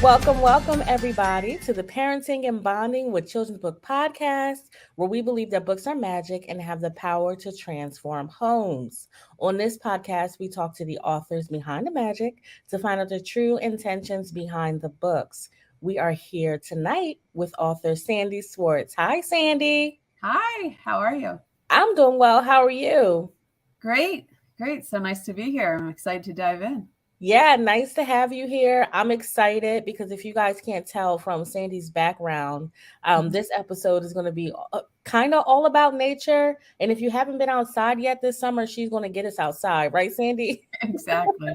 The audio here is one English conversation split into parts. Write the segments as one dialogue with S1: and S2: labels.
S1: Welcome, everybody, to the Parenting and Bonding with Children's Book podcast, where we believe that books are magic and have the power to transform homes. On this podcast, we talk to the authors behind the magic to find out the true intentions behind the books. We are here tonight with author Sandi Schwartz. Hi, Sandi.
S2: Hi, how are you?
S1: I'm doing well. How are you?
S2: Great. So nice to be here. I'm excited to dive in.
S1: Yeah, nice to have you here. I'm excited because if you guys can't tell from Sandi's background, this episode is going to be kind of all about nature. And if you haven't been outside yet this summer, she's going to get us outside. Right, Sandi?
S2: Exactly.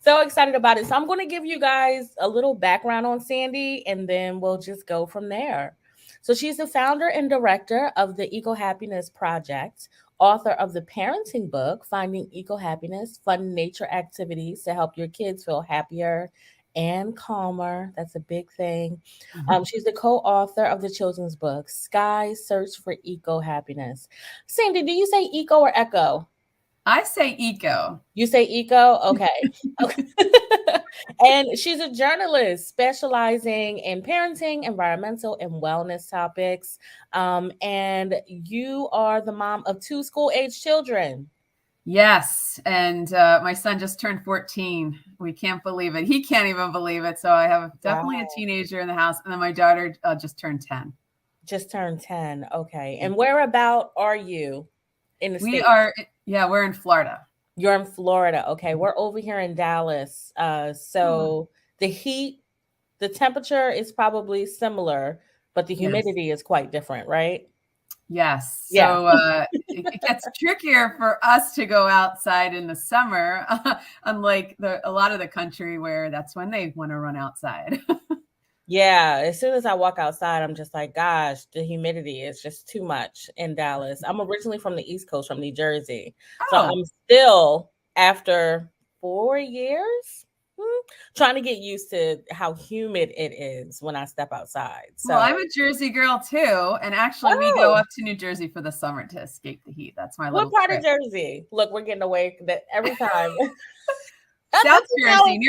S1: So excited about it. So I'm going to give you guys a little background on Sandi, and then we'll just go from there. So she's the founder and director of the Ecohappiness Project, author of the parenting book, Finding Ecohappiness, Fun Nature Activities to Help Your Kids Feel Happier and Calmer. That's a big thing. She's the co-author of the children's book, Sky Search for Ecohappiness. Sandi, do you say eco or echo?
S2: I say eco.
S1: You say eco? Okay. And she's a journalist specializing in parenting, environmental, and wellness topics. And you are the mom of 2 school-age children.
S2: Yes. And my son just turned 14. We can't believe it. He can't even believe it. So I have definitely a teenager in the house. And then my daughter just turned 10.
S1: Just turned 10. Okay. And whereabout are you in the States?
S2: We're in Florida.
S1: You're in Florida. Okay. We're over here in Dallas. So the heat, the temperature is probably similar, but the humidity is quite different, right?
S2: Yes. So it gets trickier for us to go outside in the summer, unlike a lot of the country where that's when they want to run outside.
S1: Yeah, as soon as I walk outside, I'm just like, gosh, the humidity is just too much in Dallas. I'm originally from the East Coast, from New Jersey. So I'm still, after 4 years, trying to get used to how humid it is when I step outside. So
S2: I'm a Jersey girl too. And actually we go up to New Jersey for the summer to escape the heat. That's my little
S1: What part
S2: trip.
S1: of Jersey? Look, we're getting away that every time.
S2: South Jersey.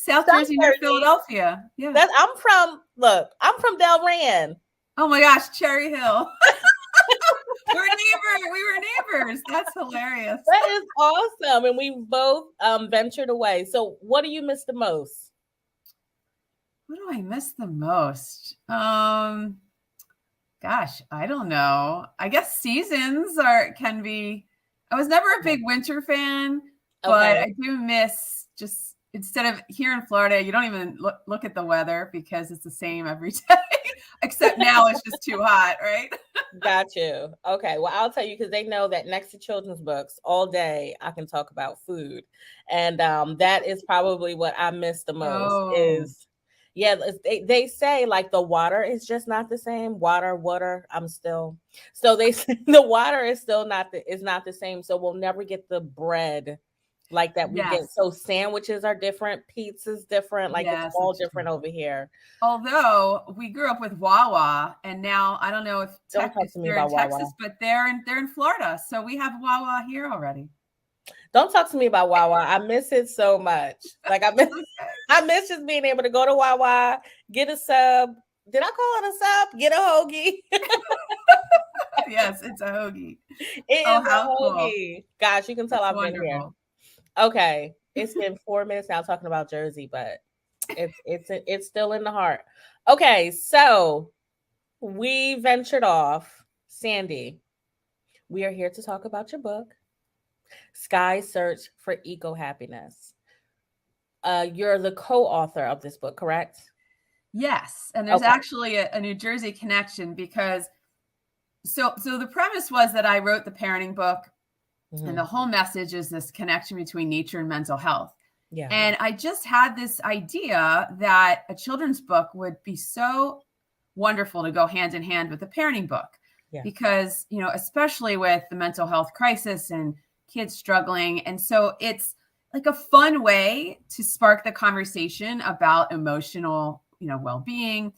S2: South Jersey near Philadelphia. Yeah.
S1: I'm from Delran.
S2: Oh my gosh, Cherry Hill. We were neighbors. That's hilarious.
S1: That is awesome. And we both ventured away. So what do you miss the most?
S2: What do I miss the most? Gosh, I don't know. I guess seasons can be. I was never a big winter fan, but I do miss just. Instead of here in Florida, you don't even look at the weather because it's the same every day, except now it's just too hot, right?
S1: Got you. Okay. Well, I'll tell you, because they know that next to children's books all day, I can talk about food. And that is probably what I miss the most they say like the water is just not the same. Water. So they say the water is still not the same. So we'll never get the bread like that we get. So sandwiches are different, pizza's different, like it's all different over here.
S2: Although we grew up with Wawa, and now I don't know if they're in Texas,
S1: Wawa.
S2: But they're in Florida, so we have Wawa here already.
S1: Don't talk to me about Wawa. I miss it so much. Like I miss just being able to go to Wawa, get a sub. Did I call it a sub? Get a hoagie.
S2: Yes, it's a hoagie.
S1: It is a hoagie. Cool. Gosh, you can tell I've been here. Okay, it's been 4 minutes now talking about Jersey, but it's still in the heart. Okay, so we ventured off. Sandi, we are here to talk about your book, Sky Search for Ecohappiness. You're the co-author of this book, correct?
S2: Yes, and there's actually a New Jersey connection because so the premise was that I wrote the parenting book. And the whole message is this connection between nature and mental health. Yeah. And I just had this idea that a children's book would be so wonderful to go hand in hand with a parenting book. Yeah. Because, especially with the mental health crisis and kids struggling. And so it's like a fun way to spark the conversation about emotional, well-being.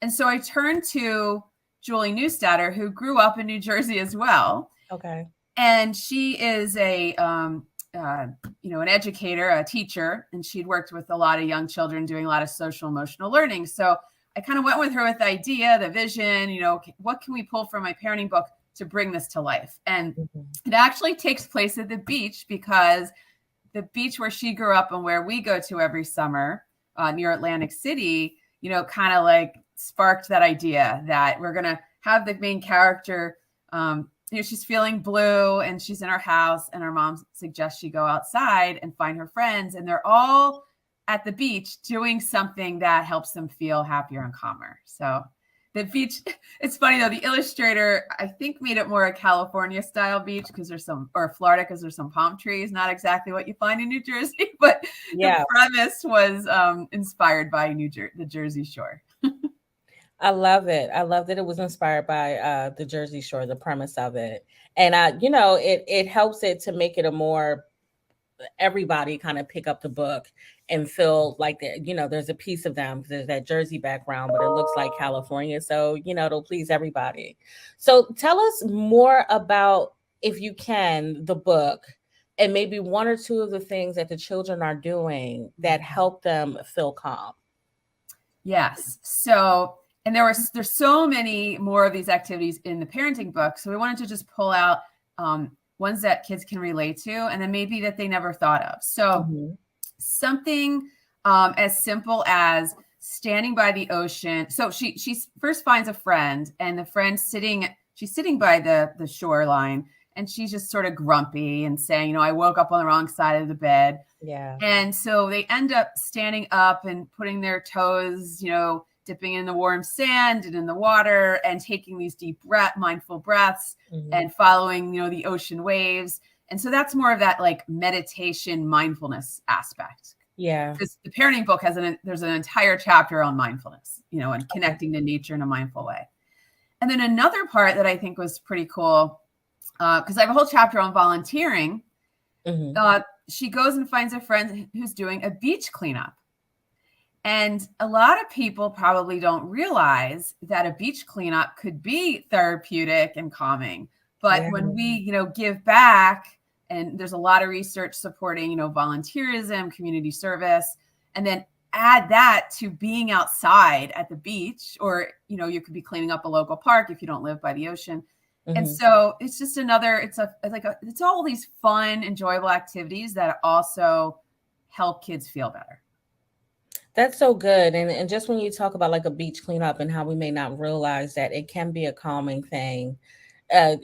S2: And so I turned to Julie Neustatter, who grew up in New Jersey as well.
S1: Okay.
S2: And she is a an educator, a teacher, and she'd worked with a lot of young children doing a lot of social emotional learning. So I kind of went with her with the idea, the vision, what can we pull from my parenting book to bring this to life? And it actually takes place at the beach, because the beach where she grew up and where we go to every summer near Atlantic City, kind of like sparked that idea that we're going to have the main character, she's feeling blue and she's in her house, and her mom suggests she go outside and find her friends, and they're all at the beach doing something that helps them feel happier and calmer. So the beach, it's funny though, the illustrator, I think, made it more a California style beach or Florida, because there's some palm trees, not exactly what you find in New Jersey, but the premise was inspired by the Jersey Shore.
S1: I love it. I love that it was inspired by the Jersey Shore, the premise of it. And, it helps it to make it a more, everybody kind of pick up the book and feel like that, there's a piece of them. There's that Jersey background, but it looks like California. So, it'll please everybody. So tell us more about, if you can, the book, and maybe one or two of the things that the children are doing that help them feel calm.
S2: Yes. So, and there's so many more of these activities in the parenting book. So we wanted to just pull out ones that kids can relate to, and then maybe that they never thought of. So something as simple as standing by the ocean. So she first finds a friend, and the friend's she's sitting by the shoreline, and she's just sort of grumpy and saying, I woke up on the wrong side of the bed.
S1: Yeah.
S2: And so they end up standing up and putting their toes, dipping in the warm sand and in the water, and taking these deep mindful breaths and following, the ocean waves. And so that's more of that like meditation, mindfulness aspect.
S1: Yeah.
S2: Because the parenting book there's an entire chapter on mindfulness, and connecting to nature in a mindful way. And then another part that I think was pretty cool, because I have a whole chapter on volunteering. She goes and finds a friend who's doing a beach cleanup. And a lot of people probably don't realize that a beach cleanup could be therapeutic and calming. But when we, give back, and there's a lot of research supporting, volunteerism, community service, and then add that to being outside at the beach, or, you could be cleaning up a local park if you don't live by the ocean. And so it's just it's all these fun, enjoyable activities that also help kids feel better.
S1: That's so good. And just when you talk about like a beach cleanup and how we may not realize that it can be a calming thing.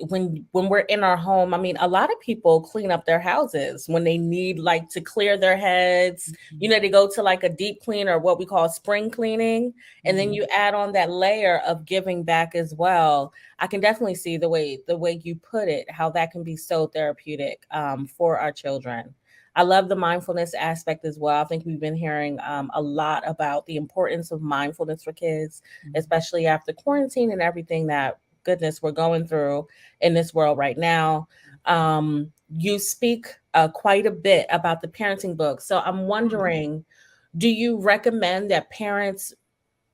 S1: When we're in our home, I mean, a lot of people clean up their houses when they need like to clear their heads. They go to like a deep clean, or what we call spring cleaning. And then you add on that layer of giving back as well. I can definitely see the way you put it, how that can be so therapeutic for our children. I love the mindfulness aspect as well. I think we've been hearing a lot about the importance of mindfulness for kids, especially after quarantine and everything that, goodness, we're going through in this world right now. You speak quite a bit about the parenting book. So I'm wondering, do you recommend that parents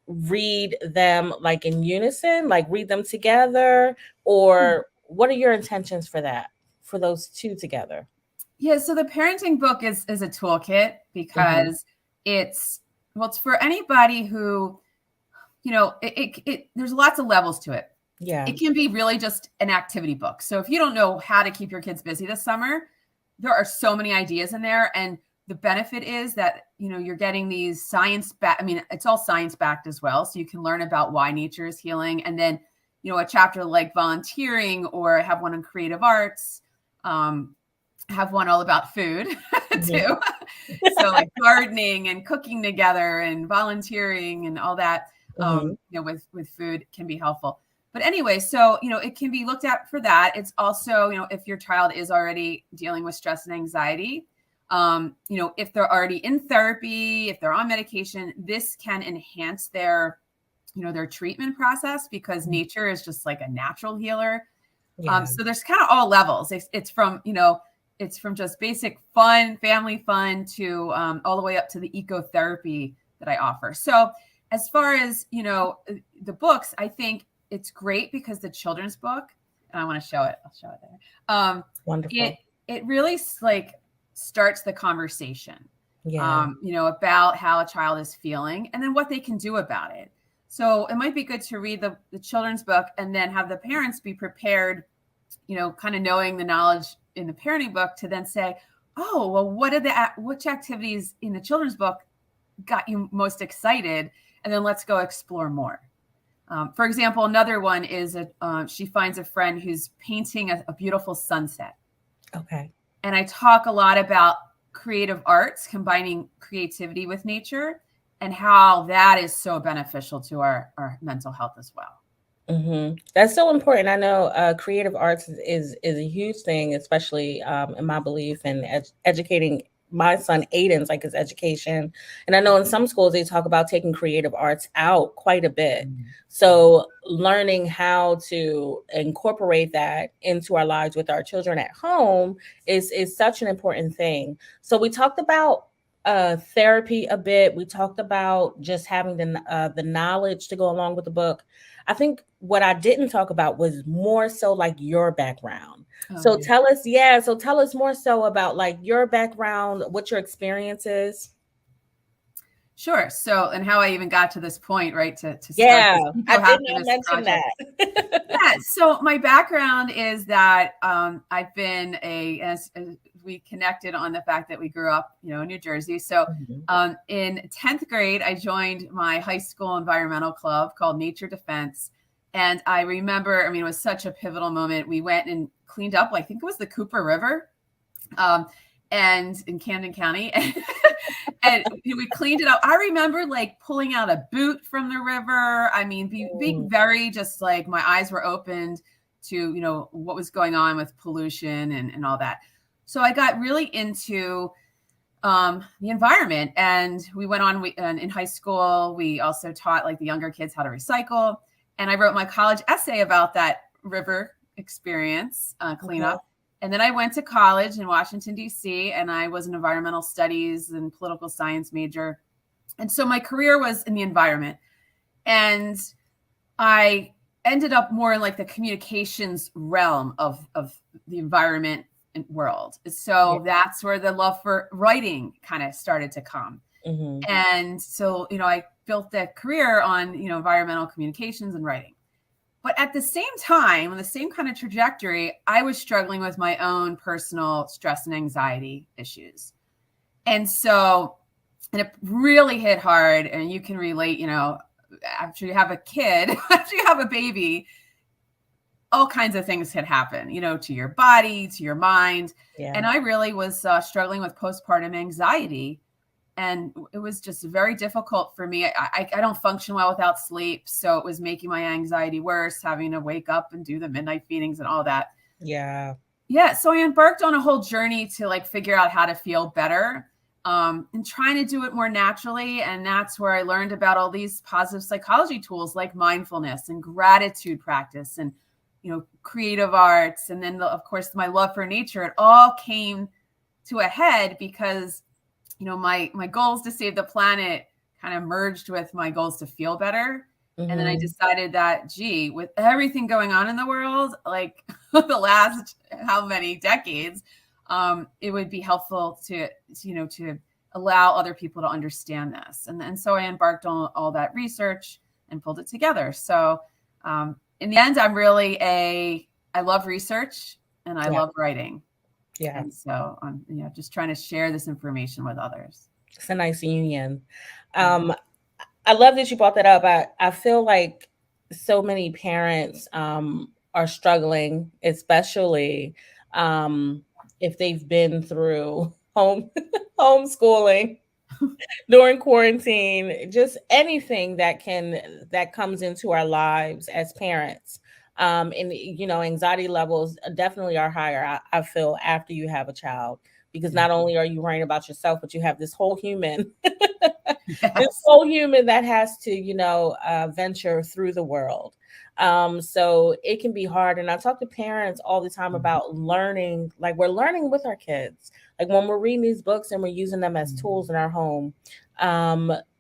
S1: read them like in unison, like read them together, or what are your intentions for that, for those two together?
S2: Yeah, so the parenting book is a toolkit, because it's for anybody who, there's lots of levels to it.
S1: Yeah.
S2: It can be really just an activity book. So if you don't know how to keep your kids busy this summer, there are so many ideas in there. And the benefit is that, you're getting these it's all science backed as well. So you can learn about why nature is healing. And then, a chapter like volunteering, or have one on creative arts, have one all about food too. So like gardening and cooking together and volunteering and all that, with food can be helpful. But anyway, so, it can be looked at for that. It's also, if your child is already dealing with stress and anxiety, if they're already in therapy, if they're on medication, this can enhance their, their treatment process, because nature is just like a natural healer. Yeah. So there's kind of all levels. It's from, it's from just basic fun, family fun, to all the way up to the ecotherapy that I offer. So as far as, the books, I think it's great because the children's book, and I want to show it. I'll show it there.
S1: Wonderful.
S2: It really like starts the conversation,
S1: Yeah.
S2: About how a child is feeling and then what they can do about it. So it might be good to read the children's book and then have the parents be prepared, kind of knowing the knowledge in the parenting book to then say, oh, well, which activities in the children's book got you most excited? And then let's go explore more. For example, another one is she finds a friend who's painting a beautiful sunset.
S1: Okay.
S2: And I talk a lot about creative arts, combining creativity with nature, and how that is so beneficial to our mental health as well.
S1: Mm-hmm. That's so important. I know creative arts is a huge thing, especially in my belief in educating my son Aidyn's like his education. And I know in some schools they talk about taking creative arts out quite a bit. So learning how to incorporate that into our lives with our children at home is such an important thing. So we talked about therapy a bit. We talked about just having the knowledge to go along with the book. I think what I didn't talk about was more so like your background. So tell us more so about like your background, what your experience is.
S2: Sure. So, and how I even got to this point, right? To start this
S1: I did not
S2: Ecohappiness
S1: mention
S2: project.
S1: that.
S2: Yeah. So my background is that I've been as we connected on the fact that we grew up, in New Jersey. So in 10th grade, I joined my high school environmental club called Nature Defense. And I remember, it was such a pivotal moment. We went and cleaned up, I think it was the Cooper River, and in Camden County. And we cleaned it up. I remember like pulling out a boot from the river. Being very just like my eyes were opened to, what was going on with pollution and all that. So I got really into the environment, and we went on, in high school, we also taught like the younger kids how to recycle. And I wrote my college essay about that river experience, cleanup. And then I went to college in Washington, D.C., and I was an environmental studies and political science major. And so my career was in the environment. And I ended up more in like the communications realm of the environment and world. So that's where the love for writing kind of started to come. And so, I built that career on, environmental communications and writing. But at the same time, on the same kind of trajectory, I was struggling with my own personal stress and anxiety issues. And it really hit hard. And you can relate, after you have a kid, after you have a baby, all kinds of things can happen, to your body, to your mind. Yeah. And I really was struggling with postpartum anxiety. And it was just very difficult for me. I don't function well without sleep. So it was making my anxiety worse, having to wake up and do the midnight feedings and all that.
S1: Yeah.
S2: Yeah. So I embarked on a whole journey to like figure out how to feel better, and trying to do it more naturally. And that's where I learned about all these positive psychology tools like mindfulness and gratitude practice and, creative arts. And then, of course, my love for nature. It all came to a head because my goals to save the planet kind of merged with my goals to feel better. And then I decided that, with everything going on in the world, like the last how many decades, it would be helpful to allow other people to understand this. And so I embarked on all that research and pulled it together. So in the end, I love research and I love writing. Yeah. And so I'm just trying to share this information with others.
S1: It's a nice union. I love that you brought that up. I feel like so many parents are struggling, especially if they've been through homeschooling during quarantine, just anything that comes into our lives as parents. And anxiety levels definitely are higher, I feel, after you have a child, because not only are you worrying about yourself, but you have this whole human, this whole human that has to, venture through the world. So it can be hard. And I talk to parents all the time about learning, like we're learning with our kids. Like when we're reading these books and we're using them as tools in our home,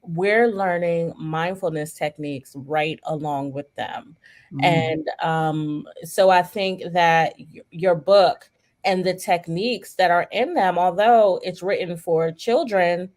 S1: we're learning mindfulness techniques right along with them. And so I think that your book and the techniques that are in them, although it's written for children,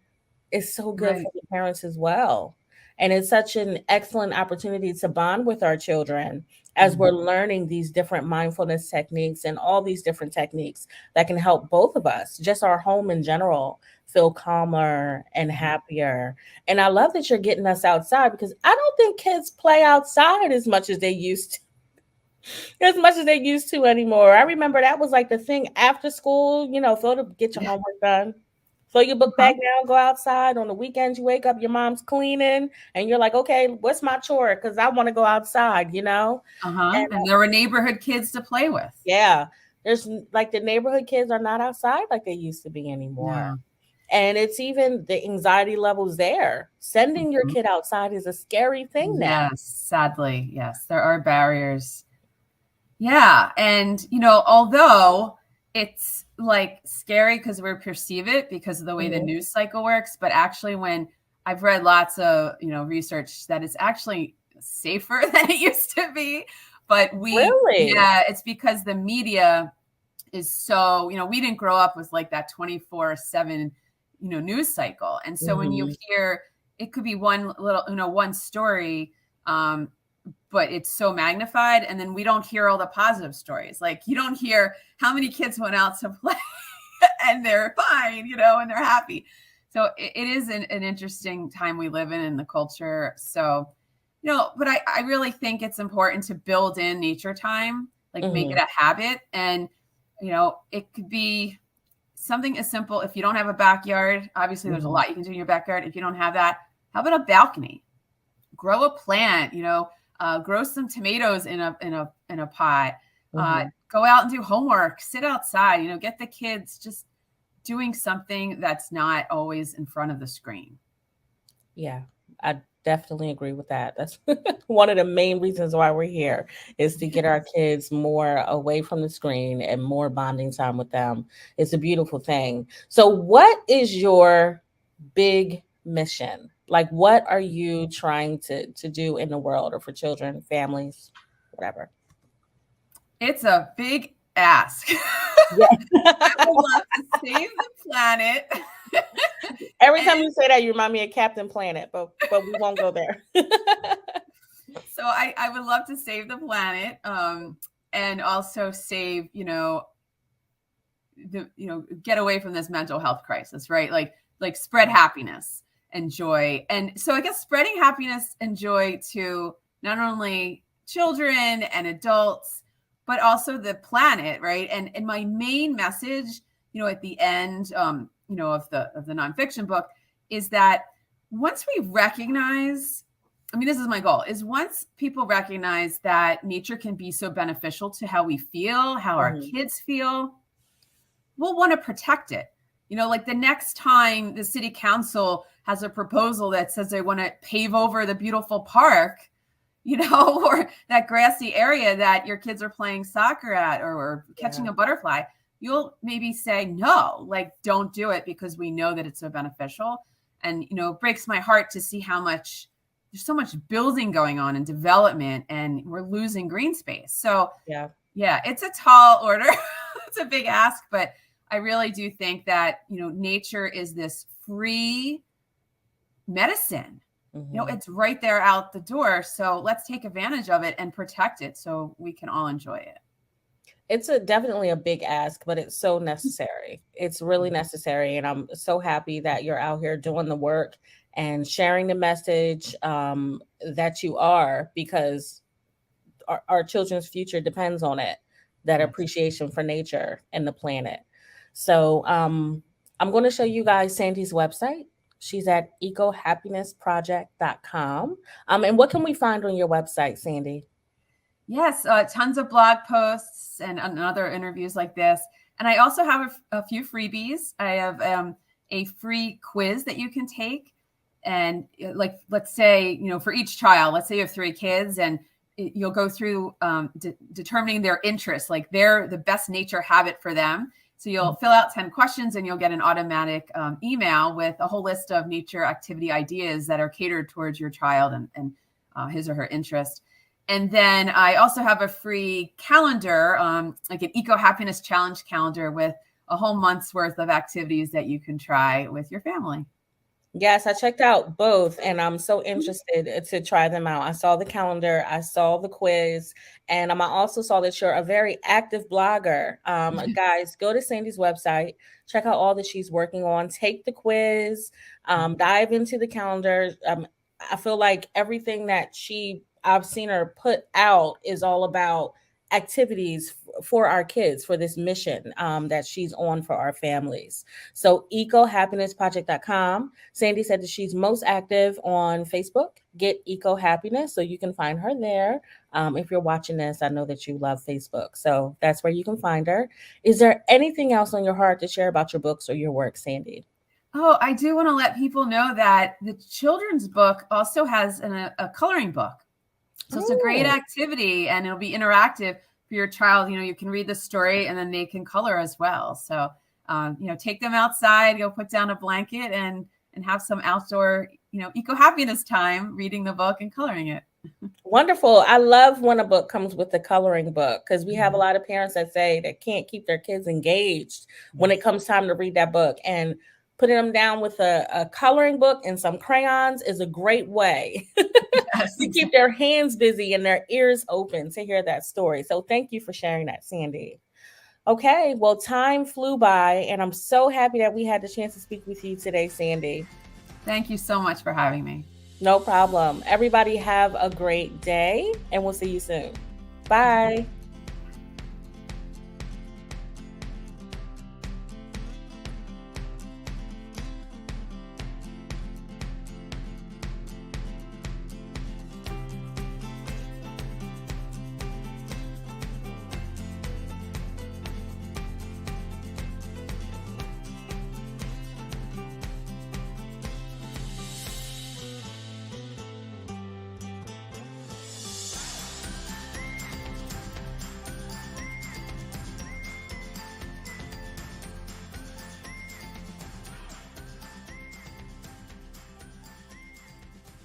S1: is so good for the parents as well. And it's such an excellent opportunity to bond with our children as we're learning these different mindfulness techniques and all these different techniques that can help both of us, just our home in general, feel calmer and happier. And I love that you're getting us outside, because I don't think kids play outside as much as they used to anymore. I remember that was like the thing after school, throw to get your homework done. Throw your book bag down, go outside. On the weekends, you wake up, your mom's cleaning, and you're like, okay, what's my chore? Because I want to go outside,
S2: And there were neighborhood kids to play with.
S1: Yeah. There's like the neighborhood kids are not outside like they used to be anymore. Yeah. And it's even the anxiety levels there. Sending your kid outside is a scary thing now.
S2: Yes, sadly. Yes, there are barriers. Yeah. And, although it's like scary because we perceive it because of the way the news cycle works, but actually when I've read lots of, research that it's actually safer than it used to be. But it's because the media is so, we didn't grow up with like that 24/7, news cycle. And so when you hear, it could be one little, one story, but it's so magnified. And then we don't hear all the positive stories. Like you don't hear how many kids went out to play and they're fine, and they're happy. So it is an interesting time we live in the culture. So, but I really think it's important to build in nature time, like make it a habit. And, it could be something as simple. If you don't have a backyard, obviously there's a lot you can do in your backyard. If you don't have that, how about a balcony? Grow a plant, grow some tomatoes in a pot, go out and do homework, sit outside, get the kids just doing something that's not always in front of the screen.
S1: Yeah, I definitely agree with that. That's one of the main reasons why we're here, is to get our kids more away from the screen and more bonding time with them. It's a beautiful thing. So what is your big mission? Like, what are you trying to do in the world, or for children, families, whatever?
S2: It's a big ask. I would love to save the planet.
S1: Every time you say that, you remind me of Captain Planet, but we won't go there.
S2: So I would love to save the planet, and also save, get away from this mental health crisis, right? Like spread happiness and joy. And so I guess spreading happiness and joy to not only children and adults, but also the planet, right? And my main message, at the end, of the nonfiction book, is that once we recognize, this is my goal, is once people recognize that nature can be so beneficial to how we feel, how our kids feel, we'll want to protect it. Like the next time the city council has a proposal that says they want to pave over the beautiful park, or that grassy area that your kids are playing soccer at, or catching a butterfly, you'll maybe say, no, like, don't do it, because we know that it's so beneficial. And, it breaks my heart to see how much, there's so much building going on and development, and we're losing green space. So yeah, it's a tall order. It's a big ask, but I really do think that, nature is this free medicine. It's right there out the door. So let's take advantage of it and protect it so we can all enjoy it.
S1: It's definitely a big ask, but it's so necessary. It's really necessary. And I'm so happy that you're out here doing the work and sharing the message that you are, because our children's future depends on it, that appreciation for nature and the planet. So I'm going to show you guys Sandi's website. She's at ecohappinessproject.com. And what can we find on your website, Sandi?
S2: Yes, tons of blog posts and other interviews like this. And I also have a few freebies. I have a free quiz that you can take. And like, let's say, for each child, let's say you have 3 kids, and you'll go through determining their interests, like they're the best nature habit for them. So you'll fill out 10 questions and you'll get an automatic email with a whole list of nature activity ideas that are catered towards your child and his or her interest. And then I also have a free calendar, like an Ecohappiness challenge calendar with a whole month's worth of activities that you can try with your family.
S1: Yes, I checked out both and I'm so interested to try them out. I saw the calendar, I saw the quiz, and I also saw that you're a very active blogger. Guys, go to Sandi's website, check out all that she's working on, take the quiz, dive into the calendar. I feel like everything that I've seen her put out is all about activities for our kids for this mission that she's on for our families. So ecohappinessproject.com. Sandi said that she's most active on Facebook. Get Ecohappiness, so you can find her there. If you're watching this, I know that you love Facebook, so that's where you can find her. Is there anything else on your heart to share about your books or your work, Sandi?
S2: Oh, I do want to let people know that the children's book also has a coloring book. So it's a great activity and it'll be interactive for your child. You know, you can read the story and then they can color as well. So, you know, take them outside, go put down a blanket and have some outdoor, you know, eco-happiness time reading the book and coloring it.
S1: Wonderful. I love when a book comes with a coloring book because we have a lot of parents that say they can't keep their kids engaged when it comes time to read that book. And putting them down with a coloring book and some crayons is a great way to keep their hands busy and their ears open to hear that story. So thank you for sharing that, Sandi. Okay, well, time flew by, and I'm so happy that we had the chance to speak with you today, Sandi.
S2: Thank you so much for having me.
S1: No problem. Everybody have a great day, and we'll see you soon. Bye.